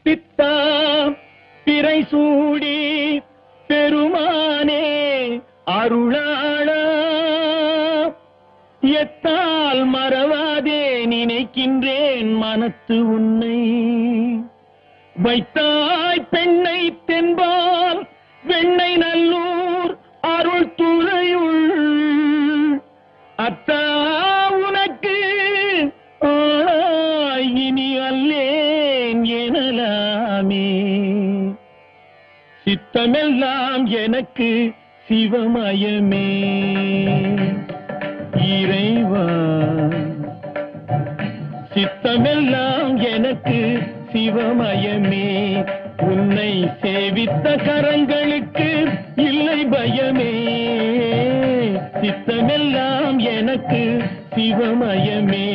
பித்தா பிறை சூடி பெருமானே அருளாளா எத்தால் மறவாதே நினைக்கின்றேன் மனத்து உன்னை வைத்தாய் பெண்ணை தென்பால் வெண்ணை நல்லூர் அருள் துறையுள் அத்தா உனக்கு இனி அல்லேன் எனலாமே சித்தமெல்லாம் எனக்கு சிவமயமே இறைவா சித்தமெல்லாம் எனக்கு சிவமயமே உன்னை சேவித்த கரங்களுக்கு இல்லை பயமே சித்தமெல்லாம் எனக்கு சிவமயமே